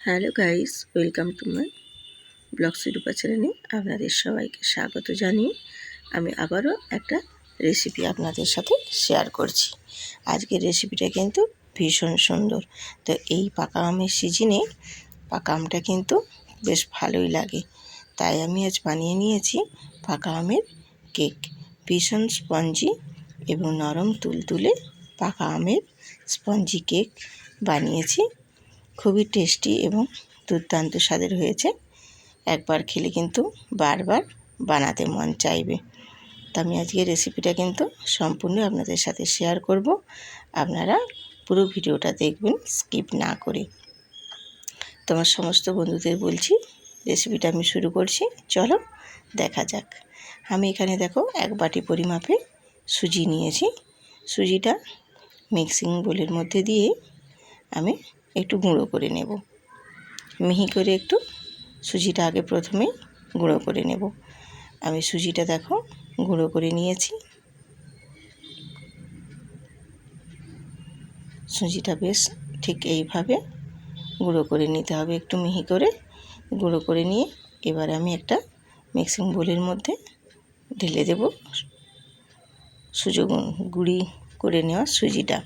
Hello guys, welcome to my blog Shirupa চ্যানেলে আপনাদের সবাইকে স্বাগত জানিয়ে আমি আবারও একটা রেসিপি আপনাদের সাথে শেয়ার করছি। আজকের রেসিপিটা কিন্তু ভীষণ সুন্দর। তো এই পাকা আমের সিজনে পাকা আমটা কিন্তু বেশ ভালোই লাগে, তাই আমি আজ বানিয়ে নিয়েছি পাকা আমের কেক। ভীষণ স্পঞ্জি এবং নরম তুলতুলে পাকা আমের স্পঞ্জি কেক বানিয়েছি। খুবই টেস্টি এবং দুর্দান্ত স্বাদের হয়েছে। একবার খেলে কিন্তু বারবার বানাতে মন চাইবে। তো আমি আজকে রেসিপিটা কিন্তু সম্পূর্ণ আপনাদের সাথে শেয়ার করব। আপনারা পুরো ভিডিওটা দেখবেন স্কিপ না করে। তোমার সমস্ত বন্ধুদের বলছি রেসিপিটা আমি শুরু করছি, চলো দেখা যাক। আমি এখানে দেখো 1 বাটি পরিমাপে সুজি নিয়েছি। সুজিটা মিক্সিং বোলের মধ্যে দিয়ে আমি একটু গুঁড়ো করে নেব। মিহি করে একটু সুজিটা আগে প্রথমেই গুঁড়ো করে নেব। আমি সুজিটা দেখো গুঁড়ো করে নিয়েছি। সুজিটা বেশ ঠিক এইভাবে গুঁড়ো করে নিতে হবে, একটু মিহি করে গুঁড়ো করে নিয়ে এবার আমি একটা মিক্সিং বোলের মধ্যে ঢেলে দেব গুঁড়ি করে নেওয়া সুজিটা।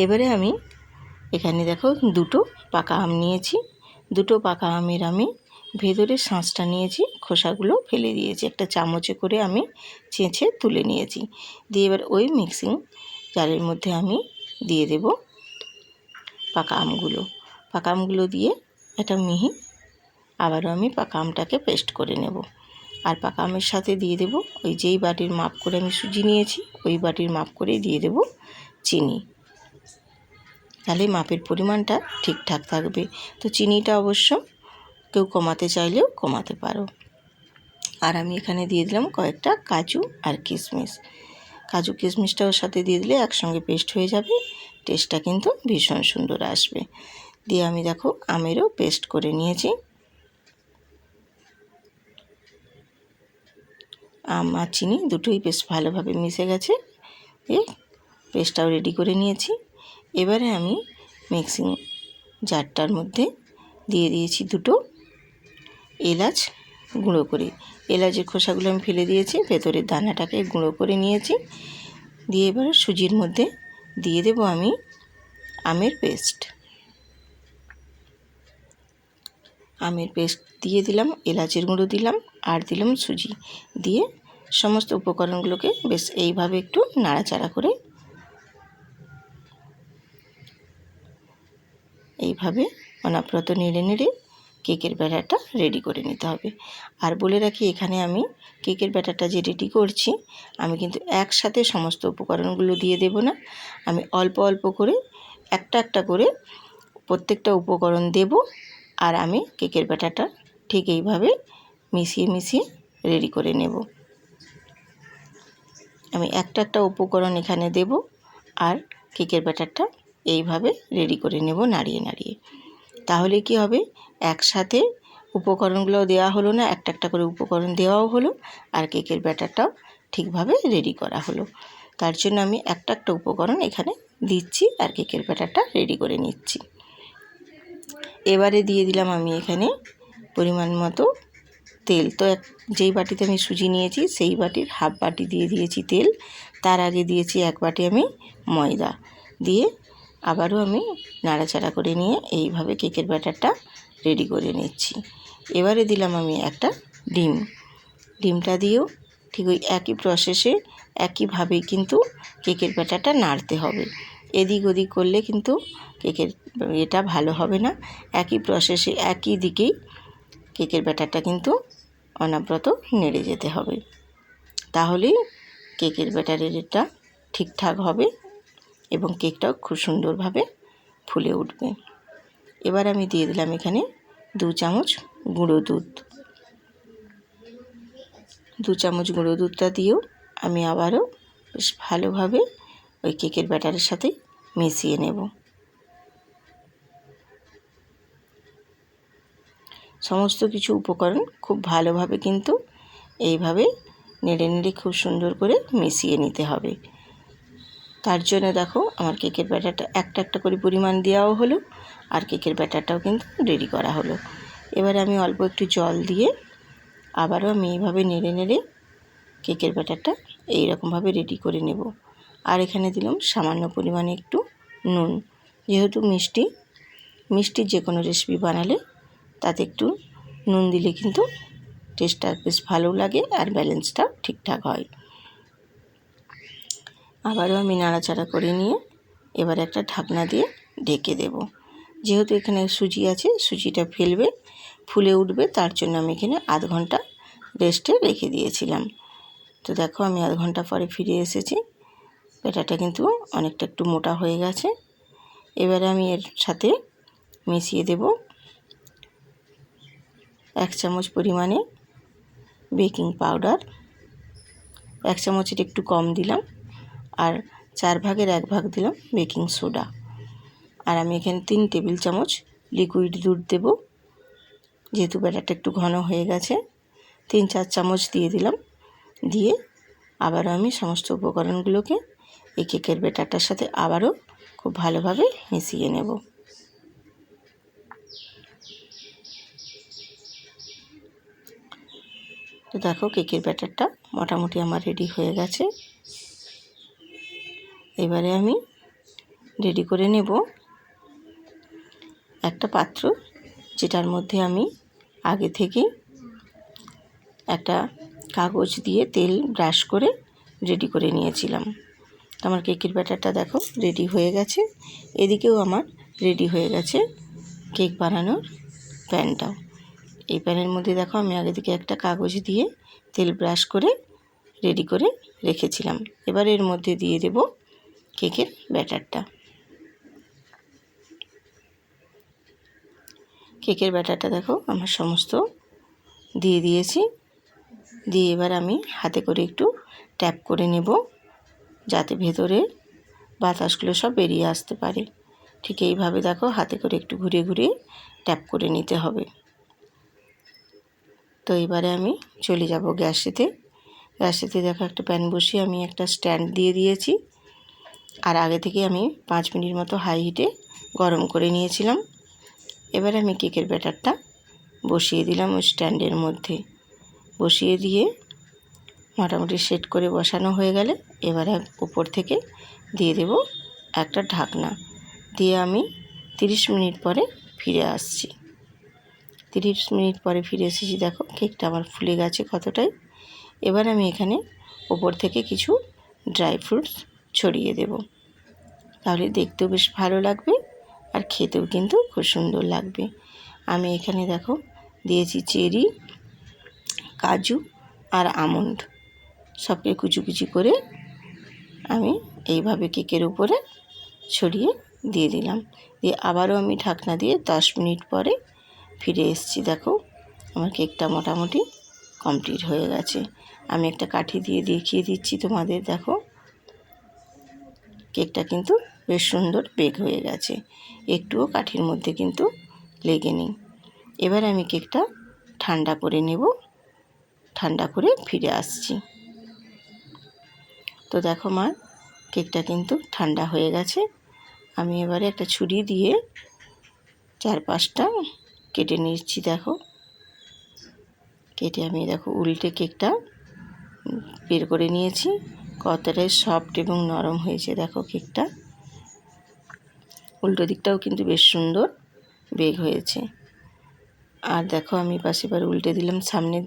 এবারে আমি এখানে দেখো 2টো পাকা আম নিয়েছি। 2টো পাকা আমের আমি ভেতরের শাঁসটা নিয়েছি, খোসাগুলো ফেলে দিয়েছি। একটা চামচে করে আমি চেঁচে তুলে নিয়েছি। দিয়ে এবার ওই মিক্সিং জারের মধ্যে আমি দিয়ে দেব পাকা আমগুলো। পাকা আমগুলো দিয়ে এটা মিহি আবারও আমি পাকা আমটাকে পেস্ট করে নেব। আর পাকা আমের সাথে দিয়ে দেব ওই যেই বাটির মাপ করে আমি সুজি নিয়েছি ওই বাটির মাপ করেই দিয়ে দেব চিনি। তাহলে মাপের পরিমাণটা ঠিকঠাক থাকবে। তো চিনিটা অবশ্য কেউ কমাতে চাইলেও কমাতে পারো। আর আমি এখানে দিয়ে দিলাম কয়েকটা কাজু আর কিশমিশ। কাজু কিশমিশটা ওর সাথে দিয়ে দিলে একসঙ্গে পেস্ট হয়ে যাবে, টেস্টটা কিন্তু ভীষণ সুন্দর আসবে। দিয়ে আমি দেখো আমেরও পেস্ট করে নিয়েছি। আম আর চিনি দুটোই বেশ ভালোভাবে মিশে গেছে। দিয়ে পেস্টটাও রেডি করে নিয়েছি। এবারে আমি মিক্সিং জারটার মধ্যে দিয়ে দিয়েছি 2টো এলাচ গুঁড়ো করে। এলাচের খোসাগুলো আমি ফেলে দিয়েছি, ভেতরের দানাটাকে গুঁড়ো করে নিয়েছি। দিয়ে এবার সুজির মধ্যে দিয়ে দেব আমি আমের পেস্ট। আমের পেস্ট দিয়ে দিলাম, এলাচের গুঁড়ো দিলাম আর দিলাম সুজি। দিয়ে সমস্ত উপকরণগুলোকে বেশ এইভাবে একটু নাড়াচাড়া করে এইভাবে অনবরত নেড়ে নেড়ে কেকের ব্যাটারটা রেডি করে নিতে হবে। আর বলে রাখি, এখানে আমি কেকের ব্যাটারটা যে রেডি করছি আমি কিন্তু একসাথে সমস্ত উপকরণগুলো দিয়ে দেব না। আমি অল্প অল্প করে একটা একটা করে প্রত্যেকটা উপকরণ দেব। আর আমি কেকের ব্যাটারটা ঠিক এইভাবে মিশিয়ে মিশিয়ে রেডি করে নেব। আমি একটা একটা উপকরণ এখানে দেব আর কেকের ব্যাটারটা এইভাবে রেডি করে নেব নাড়িয়ে নাড়িয়ে। তাহলে কি হবে, একসাথে উপকরণগুলো দেওয়া হলো না, একটা একটা করে উপকরণ দেওয়াও হলো আর কেকের ব্যাটারটাও ঠিকভাবে রেডি করা হলো। তার জন্য আমি একটা একটা উপকরণ এখানে দিচ্ছি আর কেকের ব্যাটারটা রেডি করে নিচ্ছি। এবারে দিয়ে দিলাম আমি এখানে পরিমাণ মতো তেল। তো যেই বাটিতে আমি সুজি নিয়েছি সেই বাটির হাফ বাটি দিয়ে দিয়েছি তেল। তার আগে দিয়েছি 1 বাটি আমি ময়দা। দিয়ে আবারও আমি নাড়াচাড়া করে নিয়ে এইভাবে কেকের ব্যাটারটা রেডি করে নিচ্ছি। এবারে দিলাম আমি একটা ডিম। ডিমটা দিয়েও ঠিক ওই একই প্রসেসে একইভাবেই কিন্তু কেকের ব্যাটারটা নাড়তে হবে। এদিক ওদিক করলে কিন্তু কেকের এটা ভালো হবে না। একই প্রসেসে একই দিকেই কেকের ব্যাটারটা কিন্তু অনবরত নেড়ে যেতে হবে, তাহলেই কেকের ব্যাটারের এটা ঠিকঠাক হবে এবং কেকটাও খুব সুন্দরভাবে ফুলে উঠবে। এবার আমি দিয়ে দিলাম এখানে 2 চামচ গুঁড়ো দুধ। 2 চামচ গুঁড়ো দুধটা দিয়েও আমি আবারও বেশ ভালোভাবে ওই কেকের ব্যাটারের সাথে মিশিয়ে নেব। সমস্ত কিছু উপকরণ খুব ভালোভাবে কিন্তু এইভাবে নেড়ে নেড়ে খুব সুন্দর করে মিশিয়ে নিতে হবে। তার জন্য দেখো আমার কেকের ব্যাটারটা একটা একটা করে পরিমাণ দেওয়াও হলো, আর কেকের ব্যাটারটাও কিন্তু রেডি করা হলো। এবারে আমি অল্প একটু জল দিয়ে আবারও আমি এইভাবে নেড়ে নেড়ে কেকের ব্যাটারটা এইরকমভাবে রেডি করে নেব। আর এখানে দিলাম সামান্য পরিমাণে একটু নুন। যেহেতু মিষ্টির যে কোনো রেসিপি বানালে তাতে একটু নুন দিলে কিন্তু টেস্টটা বেশ ভালো লাগে আর ব্যালেন্সটাও ঠিকঠাক হয়। আবারও আমি নাড়াচাড়া করে নিয়ে এবার একটা ঢাকনা দিয়ে ঢেকে দেব। যেহেতু এখানে সুজি আছে, সুজিটা ফুলে উঠবে, তার জন্য আমি এখানে আধ ঘন্টা রেস্টে রেখে দিয়েছিলাম। তো দেখো আমি আধ ঘন্টা পরে ফিরে এসেছি। ব্যাটারটা কিন্তু অনেকটা একটু মোটা হয়ে গেছে। এবারে আমি এর সাথে মিশিয়ে দেব 1 চামচ পরিমাণে বেকিং পাউডার। 1 চামচের একটু কম দিলাম, আর 4 ভাগের 1 ভাগ দিলাম বেকিং সোডা। আর আমি এখানে 3 টেবিল চামচ লিকুইড দুধ দেব। যেহেতু ব্যাটারটা একটু ঘন হয়ে গেছে 3-4 চামচ দিয়ে দিলাম। দিয়ে আবারও আমি সমস্ত উপকরণগুলোকে এই কেকের ব্যাটারটার সাথে আবারও খুব ভালোভাবে মিশিয়ে নেব। তো দেখো কেকের ব্যাটারটা মোটামুটি আমার রেডি হয়ে গেছে। এবারে আমি রেডি করে নেব একটা পাত্র, যেটার মধ্যে আমি আগে থেকে একটা কাগজ দিয়ে তেল ব্রাশ করে রেডি করে নিয়েছিলাম। আমার কেকের ব্যাটারটা দেখো রেডি হয়ে গেছে। এদিকেও আমার রেডি হয়ে গেছে কেক বানানোর প্যানটাও। এই প্যানের মধ্যে দেখো আমি আগে থেকে একটা কাগজ দিয়ে তেল ব্রাশ করে রেডি করে রেখেছিলাম। এবার এর মধ্যে দিয়ে দেব কেকের ব্যাটারটা। কেকের ব্যাটারটা দেখো আমার সমস্ত দিয়ে দিয়েছি। দিয়ে এবার আমি হাতে করে একটু ট্যাপ করে নেব, যাতে ভেতরে বাতাসগুলো সব বেরিয়ে আসতে পারে। ঠিক এইভাবে দেখো হাতে করে একটু ঘুরিয়ে ঘুরিয়ে ট্যাপ করে নিতে হবে। তো এবারে আমি চলে যাব গ্যাসেতে। দেখো একটা প্যান বসিয়ে আমি একটা স্ট্যান্ড দিয়ে দিয়েছি। আর আগে থেকে আমি 5 মিনিট মতো হাই হিটে গরম করে নিয়েছিলাম। এবারে আমি কেকের ব্যাটারটা বসিয়ে দিলাম ওই স্ট্যান্ডের মধ্যে। বসিয়ে দিয়ে মোটামুটি সেট করে বসানো হয়ে গেলে এবারে উপর থেকে দিয়ে দেব একটা ঢাকনা। দিয়ে আমি 30 মিনিট পরে ফিরে আসছি। 30 মিনিট পরে ফিরে এসেছি। দেখো কেকটা আমার ফুলে গেছে কতটাই। এবার আমি এখানে ওপর থেকে কিছু ড্রাই ফ্রুটস ছড়িয়ে দেব। তাহলে দেখতেও বেশ ভালো লাগবে আর খেতেও কিন্তু খুব সুন্দর লাগবে। আমি এখানে দেখো দিয়েছি চেরি, কাজু আর আমন্ড, সবকে কুচি কুচি করে আমি এইভাবে কেকের উপরে ছড়িয়ে দিয়ে দিলাম। দিয়ে আবারও আমি ঢাকনা দিয়ে 10 মিনিট পরে ফিরে এসেছি। দেখো আমার কেকটা মোটামুটি কমপ্লিট হয়ে গেছে। আমি একটা কাঠি দিয়ে দেখিয়ে দিচ্ছি তোমাদের। দেখো কেকটা কিন্তু বেশ সুন্দর বেক হয়ে গেছে, একটুও কাঠির মধ্যে কিন্তু লেগে নেই। এবার আমি কেকটা ঠান্ডা করে নেব, ঠান্ডা করে ফিরে আসছি। তো দেখো আমার কেকটা কিন্তু ঠান্ডা হয়ে গেছে। আমি এবারে একটা ছুরি দিয়ে 4-5টা কেটে নিচ্ছি। দেখো কেটে আমি দেখো উল্টে কেকটা বের করে নিয়েছি। কতটাই সফট এবং নরম হয়েছে দেখো কেকটা। উল্টো দিকটাও কিন্তু বেশ সুন্দর বেক হয়েছে। আর দেখো আমি পাশে উল্টে দিলাম সামনের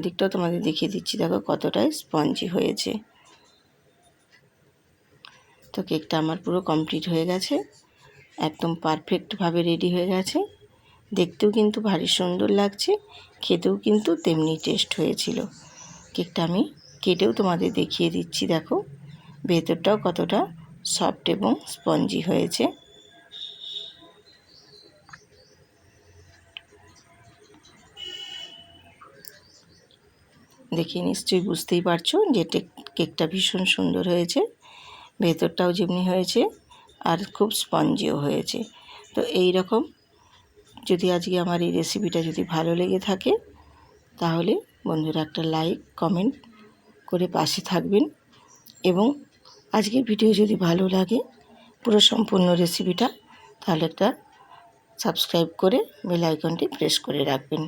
দিকটাও তোমাদের দেখিয়ে দিচ্ছি। দেখো কতটাই স্পঞ্জি হয়েছে। তো কেকটা আমার পুরো কমপ্লিট হয়ে গেছে, একদম পারফেক্টভাবে রেডি হয়ে গেছে। দেখতেও কিন্তু ভারী সুন্দর লাগছে, খেতেও কিন্তু তেমনি টেস্ট হয়েছিল। কেকটা আমি কেটেও তোমাদের দেখিয়ে দিচ্ছি। দেখো ভেতরটাও কতটা সফট এবং স্পঞ্জি হয়েছে। দেখে নিশ্চয়ই বুঝতেই পারছো যে কেকটা ভীষণ সুন্দর হয়েছে, ভেতরটাও যেমনি হয়েছে আর খুব স্পঞ্জিও হয়েছে। তো এই রকম যদি আজকে আমার এই রেসিপিটা যদি ভালো লেগে থাকে তাহলে বন্ধুরা একটা লাইক কমেন্ট করে পাশে থাকবেন এবং আজকের ভিডিও যদি ভালো লাগে পুরো সম্পূর্ণ রেসিপিটা, তাহলে একটা সাবস্ক্রাইব করে বেল আইকনটি প্রেস করে রাখবেন।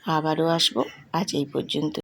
আবারও আসবো, আজ এই পর্যন্ত।